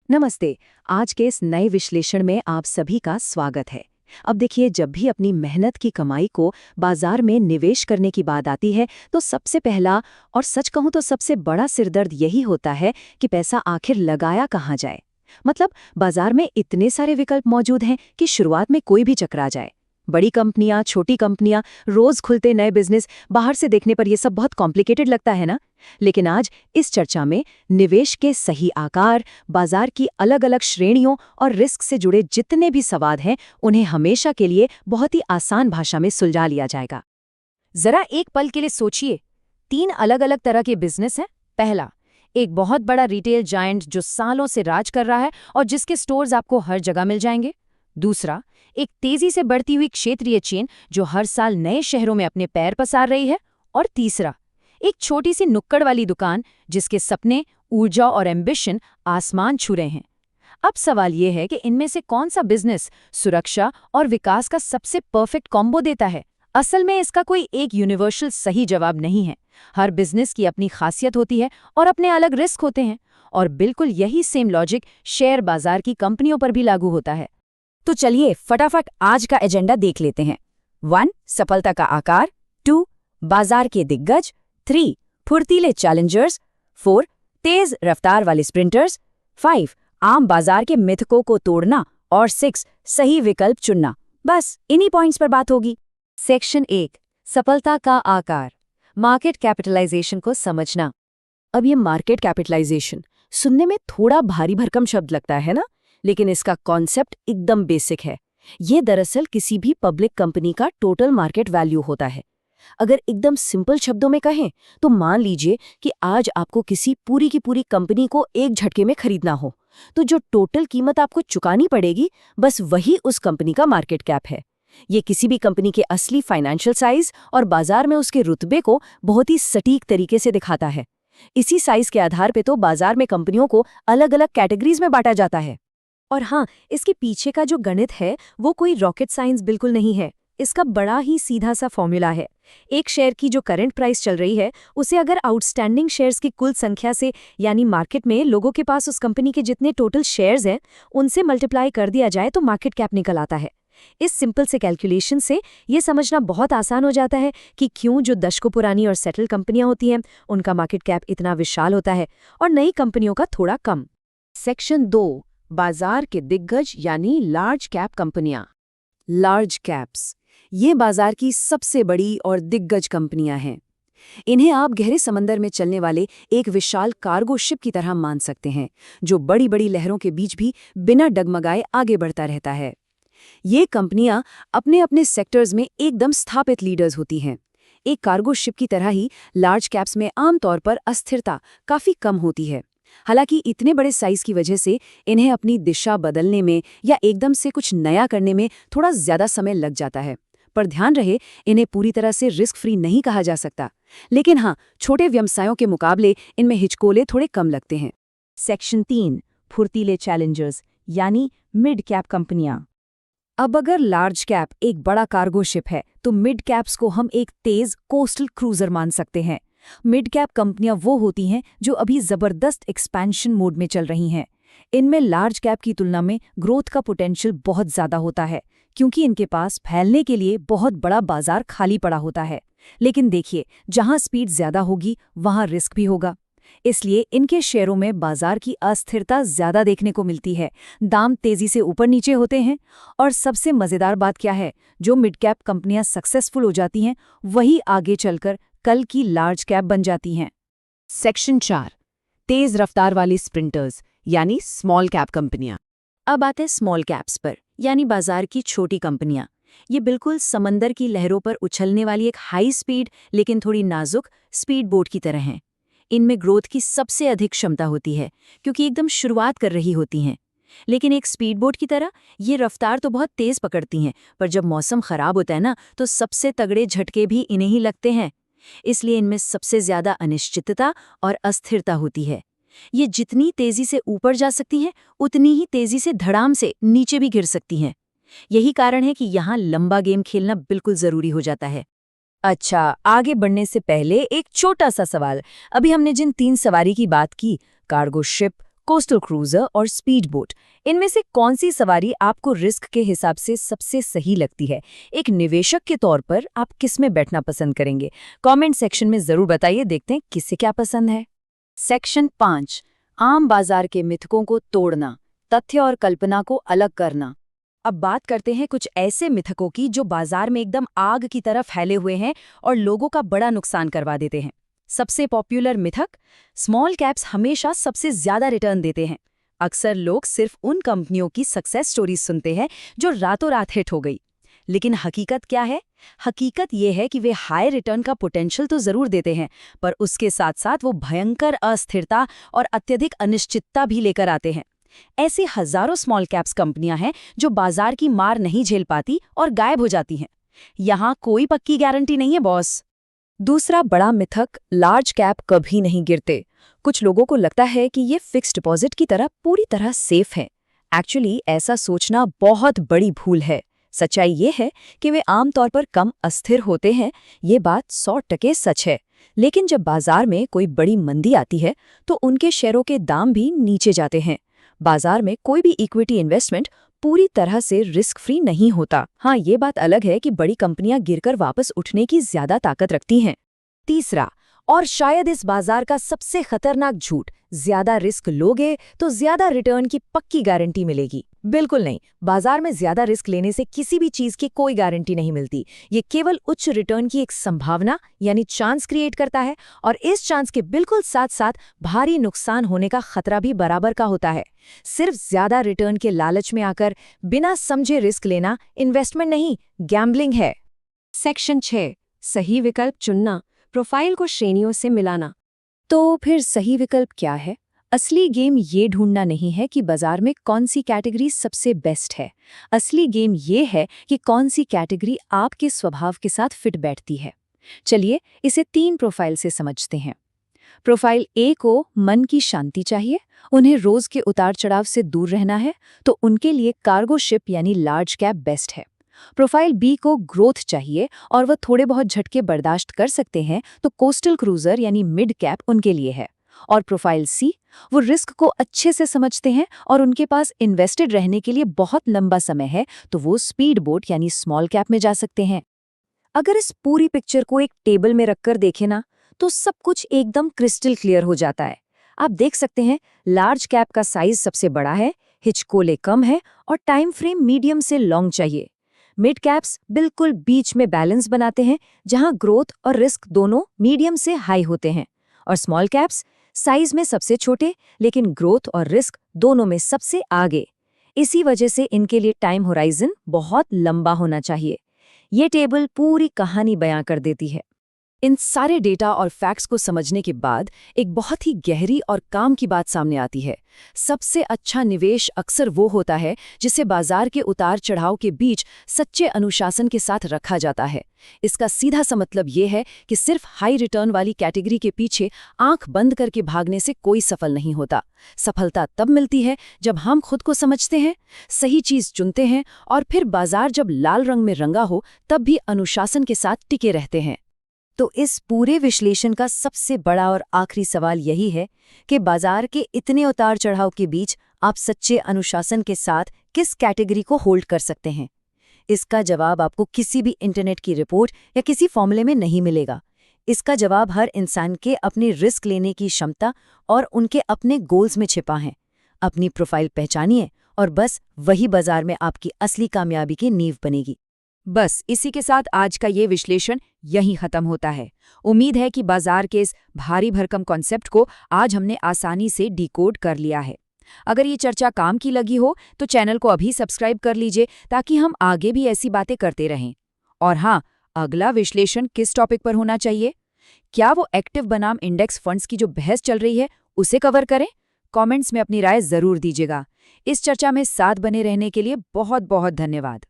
नमस्ते। आज के इस नए विश्लेषण में आप सभी का स्वागत है। अब देखिए, जब भी अपनी मेहनत की कमाई को बाजार में निवेश करने की बात आती है तो सबसे पहला और सच कहूं तो सबसे बड़ा सिरदर्द यही होता है कि पैसा आखिर लगाया कहाँ जाए। मतलब बाजार में इतने सारे विकल्प मौजूद हैं कि शुरुआत में कोई भी चकरा जाए। बड़ी कंपनियां, छोटी कंपनियां, रोज खुलते नए बिजनेस, बाहर से देखने पर यह सब बहुत कॉम्प्लिकेटेड लगता है ना। लेकिन आज इस चर्चा में निवेश के सही आकार, बाजार की अलग अलग श्रेणियों और रिस्क से जुड़े जितने भी सवाल हैं उन्हें हमेशा के लिए बहुत ही आसान भाषा में सुलझा लिया जाएगा। जरा एक पल के लिए सोचिए, 3 अलग अलग तरह के बिजनेस हैं। पहला, एक बहुत बड़ा रिटेल जायंट जो सालों से राज कर रहा है और जिसके स्टोर्स आपको हर जगह मिल जाएंगे। दूसरा, एक तेजी से बढ़ती हुई क्षेत्रीय चेन जो हर साल नए शहरों में अपने पैर पसार रही है। और तीसरा, एक छोटी सी नुक्कड़ वाली दुकान जिसके सपने, ऊर्जा और एम्बिशन आसमान छू रहे हैं। अब सवाल यह है कि इनमें से कौन सा बिजनेस सुरक्षा और विकास का सबसे परफेक्ट कॉम्बो देता है। असल में इसका कोई एक यूनिवर्सल सही जवाब नहीं है। हर बिजनेस की अपनी खासियत होती है और अपने अलग रिस्क होते हैं। और बिल्कुल यही सेम लॉजिक शेयर बाजार की कंपनियों पर भी लागू होता है। तो चलिए फटाफट आज का एजेंडा देख लेते हैं। 1. सफलता का आकार। 2. बाजार के दिग्गज। 3. फुर्तीले चैलेंजर्स। 4. तेज रफ्तार वाले स्प्रिंटर्स। 5. आम बाजार के मिथकों को तोड़ना। और 6. सही विकल्प चुनना। बस इन्हीं पॉइंट्स पर बात होगी। सेक्शन 1, सफलता का आकार, मार्केट कैपिटलाइजेशन को समझना। अब ये मार्केट कैपिटलाइजेशन सुनने में थोड़ा भारी भरकम शब्द लगता है ना, लेकिन इसका कॉन्सेप्ट एकदम बेसिक है। ये दरअसल किसी भी पब्लिक कंपनी का टोटल मार्केट वैल्यू होता है। अगर एकदम सिंपल शब्दों में कहें तो मान लीजिए कि आज आपको किसी पूरी की पूरी कंपनी को एक झटके में खरीदना हो, तो जो टोटल कीमत आपको चुकानी पड़ेगी बस वही उस कंपनी का मार्केट कैप है। ये किसी भी कंपनी के असली फाइनेंशियल साइज और बाजार में उसके रुतबे को बहुत ही सटीक तरीके से दिखाता है। इसी साइज के आधार पे तो बाजार में कंपनियों को अलग अलग कैटेगरीज में बांटा जाता है। और हाँ, इसके पीछे का जो गणित है वो कोई रॉकेट साइंस बिल्कुल नहीं है। इसका बड़ा ही सीधा सा फॉर्मूला है। एक शेयर की जो करंट प्राइस चल रही है उसे अगर आउटस्टैंडिंग शेयर्स की कुल संख्या से, यानी मार्केट में लोगों के पास उस कंपनी के जितने टोटल शेयर्स हैं उनसे मल्टीप्लाई कर दिया जाए तो मार्केट कैप निकल आता है। इस सिंपल से कैलकुलेशन से ये समझना बहुत आसान हो जाता है कि क्यों जो दशकों पुरानी और सेटल कंपनियां होती हैं उनका मार्केट कैप इतना विशाल होता है और नई कंपनियों का थोड़ा कम। सेक्शन 2, बाजार के दिग्गज यानी लार्ज कैप कंपनियां। लार्ज कैप्स ये बाजार की सबसे बड़ी और दिग्गज कंपनियां हैं। इन्हें आप गहरे समंदर में चलने वाले एक विशाल कार्गो शिप की तरह मान सकते हैं, जो बड़ी बड़ी लहरों के बीच भी बिना डगमगाए आगे बढ़ता रहता है। ये कंपनियां अपने अपने सेक्टर्स में एकदम स्थापित लीडर्स होती हैं। एक कार्गो शिप की तरह ही लार्ज कैप्स में आमतौर पर अस्थिरता काफी कम होती है। हालांकि इतने बड़े साइज की वजह से इन्हें अपनी दिशा बदलने में या एकदम से कुछ नया करने में थोड़ा ज्यादा समय लग जाता है। पर ध्यान रहे, इन्हें पूरी तरह से रिस्क फ्री नहीं कहा जा सकता। लेकिन हाँ, छोटे व्यवसायों के मुकाबले इनमें हिचकोले थोड़े कम लगते हैं। सेक्शन 3, फुर्तीले चैलेंजर्स यानी मिड कैप कंपनियां। अब अगर लार्ज कैप एक बड़ा कार्गो शिप है तो मिड कैप्स को हम एक तेज कोस्टल क्रूजर मान सकते हैं। मिड कैप कंपनियां वो होती हैं जो अभी जबरदस्त एक्सपेंशन मोड में चल रही हैं। इनमें लार्ज कैप की तुलना में ग्रोथ का पोटेंशियल बहुत ज्यादा होता है, क्योंकि इनके पास फैलने के लिए बहुत बड़ा बाजार खाली पड़ा होता है। लेकिन देखिए, जहां स्पीड ज्यादा होगी वहां रिस्क भी होगा। इसलिए इनके शेयरों में बाजार की अस्थिरता ज्यादा देखने को मिलती है। दाम तेजी से ऊपर नीचे होते हैं। और सबसे मजेदार बात क्या है, जो मिड कैप कंपनियां सक्सेसफुल हो जाती हैं वही आगे चलकर कल की लार्ज कैप बन जाती हैं। सेक्शन 4, तेज रफ्तार वाली स्प्रिंटर्स यानी स्मॉल कैप कंपनियां। अब आते हैं स्मॉल कैप्स पर, यानी बाजार की छोटी कंपनियां। ये बिल्कुल समंदर की लहरों पर उछलने वाली एक हाई स्पीड लेकिन थोड़ी नाजुक स्पीड बोट की तरह हैं। इनमें ग्रोथ की सबसे अधिक क्षमता होती है, क्योंकि एकदम शुरुआत कर रही होती हैं। लेकिन एक स्पीड बोट की तरह ये रफ्तार तो बहुत तेज पकड़ती हैं, पर जब मौसम खराब होता है ना तो सबसे तगड़े झटके भी इन्हें ही लगते हैं। इसलिए इनमें सबसे ज्यादा अनिश्चितता और अस्थिरता होती है। ये जितनी तेजी से ऊपर जा सकती हैं उतनी ही तेजी से धड़ाम से नीचे भी गिर सकती हैं। यही कारण है कि यहाँ लंबा गेम खेलना बिल्कुल जरूरी हो जाता है। अच्छा, आगे बढ़ने से पहले एक छोटा सा सवाल। अभी हमने जिन 3 सवारी की बात की, कार्गो शिप, कोस्टल क्रूजर और स्पीड बोट, इनमें से कौन सी सवारी आपको रिस्क के हिसाब से सबसे सही लगती है? एक निवेशक के तौर पर आप किस में बैठना पसंद करेंगे? कमेंट सेक्शन में जरूर बताइए, देखते हैं किसे क्या पसंद है। सेक्शन 5, आम बाजार के मिथकों को तोड़ना, तथ्य और कल्पना को अलग करना। अब बात करते हैं कुछ ऐसे मिथकों की जो बाजार में एकदम आग की तरह फैले हुए हैं और लोगों का बड़ा नुकसान करवा देते हैं। सबसे पॉपुलर मिथक, स्मॉल कैप्स हमेशा सबसे ज्यादा रिटर्न देते हैं। अक्सर लोग सिर्फ उन कंपनियों की सक्सेस स्टोरीज सुनते हैं जो रातों रात हिट हो गई। लेकिन हकीकत क्या है? हकीकत ये है कि वे हाई रिटर्न का पोटेंशियल तो जरूर देते हैं, पर उसके साथ साथ वो भयंकर अस्थिरता और अत्यधिक अनिश्चितता भी लेकर आते हैं। ऐसी हजारों स्मॉल कैप्स कंपनियां हैं जो बाजार की मार नहीं झेल पाती और गायब हो जाती हैं। यहां कोई पक्की गारंटी नहीं है बॉस। दूसरा बड़ा मिथक, लार्ज कैप कभी नहीं गिरते। कुछ लोगों को लगता है कि ये फिक्स्ड डिपॉजिट की तरह पूरी तरह सेफ है। एक्चुअली ऐसा सोचना बहुत बड़ी भूल है। सच्चाई ये है कि वे आमतौर पर कम अस्थिर होते हैं, ये बात 100% सच है। लेकिन जब बाजार में कोई बड़ी मंदी आती है तो उनके शेयरों के दाम भी नीचे जाते हैं। बाजार में कोई भी इक्विटी इन्वेस्टमेंट पूरी तरह से रिस्क फ्री नहीं होता। हाँ, ये बात अलग है कि बड़ी कंपनियां गिरकर वापस उठने की ज्यादा ताकत रखती हैं। तीसरा, और शायद इस बाजार का सबसे खतरनाक झूठ, ज्यादा रिस्क लोगे तो ज्यादा रिटर्न की पक्की गारंटी मिलेगी। बिल्कुल नहीं, बाजार में ज्यादा रिस्क लेने से किसी भी चीज की कोई गारंटी नहीं मिलती। ये केवल उच्च रिटर्न की एक संभावना यानी चांस क्रिएट करता है, और इस चांस के बिल्कुल साथ साथ भारी नुकसान होने का खतरा भी बराबर का होता है। सिर्फ ज्यादा रिटर्न के लालच में आकर बिना समझे रिस्क लेना इन्वेस्टमेंट नहीं, गैम्बलिंग है। सेक्शन 6, सही विकल्प चुनना, प्रोफाइल को श्रेणियों से मिलाना। तो फिर सही विकल्प क्या है? असली गेम ये ढूंढना नहीं है कि बाजार में कौन सी कैटेगरी सबसे बेस्ट है। असली गेम ये है कि कौन सी कैटेगरी आपके स्वभाव के साथ फिट बैठती है। चलिए इसे 3 प्रोफाइल से समझते हैं। प्रोफाइल ए को मन की शांति चाहिए, उन्हें रोज के उतार चढ़ाव से दूर रहना है, तो उनके लिए कार्गो शिप यानी लार्ज कैप बेस्ट है। प्रोफाइल बी को ग्रोथ चाहिए और वह थोड़े बहुत झटके बर्दाश्त कर सकते हैं, तो कोस्टल क्रूजर यानी मिड कैप उनके लिए है। और प्रोफाइल सी, वो रिस्क को अच्छे से समझते हैं और उनके पास इन्वेस्टेड रहने के लिए बहुत लंबा समय है, तो वो स्पीड बोट यानी स्मॉल कैप में जा सकते हैं। अगर इस पूरी पिक्चर को एक टेबल में रखकर देखें ना, तो सब कुछ एकदम क्रिस्टल क्लियर हो जाता है। आप देख सकते हैं लार्ज कैप का साइज सबसे बड़ा है, हिचकोले कम है और टाइम फ्रेम मीडियम से लॉन्ग चाहिए। मिड कैप्स बिल्कुल बीच में बैलेंस बनाते हैं, जहां ग्रोथ और रिस्क दोनों मीडियम से हाई होते हैं। और स्मॉल कैप्स साइज में सबसे छोटे, लेकिन ग्रोथ और रिस्क दोनों में सबसे आगे। इसी वजह से इनके लिए टाइम होराइजन बहुत लंबा होना चाहिए। ये टेबल पूरी कहानी बयां कर देती है। इन सारे डेटा और फैक्ट्स को समझने के बाद एक बहुत ही गहरी और काम की बात सामने आती है। सबसे अच्छा निवेश अक्सर वो होता है जिसे बाजार के उतार चढ़ाव के बीच सच्चे अनुशासन के साथ रखा जाता है। इसका सीधा सा मतलब ये है कि सिर्फ हाई रिटर्न वाली कैटेगरी के पीछे आंख बंद करके भागने से कोई सफल नहीं होता। सफलता तब मिलती है जब हम खुद को समझते हैं, सही चीज चुनते हैं और फिर बाजार जब लाल रंग में रंगा हो तब भी अनुशासन के साथ टिके रहते हैं। तो इस पूरे विश्लेषण का सबसे बड़ा और आखिरी सवाल यही है कि बाजार के इतने उतार चढ़ाव के बीच आप सच्चे अनुशासन के साथ किस कैटेगरी को होल्ड कर सकते हैं। इसका जवाब आपको किसी भी इंटरनेट की रिपोर्ट या किसी फॉर्मूले में नहीं मिलेगा। इसका जवाब हर इंसान के अपनी रिस्क लेने की क्षमता और उनके अपने गोल्स में छिपा है। अपनी प्रोफाइल पहचानिए और बस वही बाजार में आपकी असली कामयाबी की नींव बनेगी। बस इसी के साथ आज का ये विश्लेषण यहीं खत्म होता है। उम्मीद है कि बाजार के इस भारी भरकम कॉन्सेप्ट को आज हमने आसानी से डिकोड कर लिया है। अगर ये चर्चा काम की लगी हो तो चैनल को अभी सब्सक्राइब कर लीजिए ताकि हम आगे भी ऐसी बातें करते रहें। और हाँ, अगला विश्लेषण किस टॉपिक पर होना चाहिए? क्या वो एक्टिव बनाम इंडेक्स फंड्स की जो बहस चल रही है उसे कवर करें? कमेंट्स में अपनी राय जरूर दीजिएगा। इस चर्चा में साथ बने रहने के लिए बहुत बहुत धन्यवाद।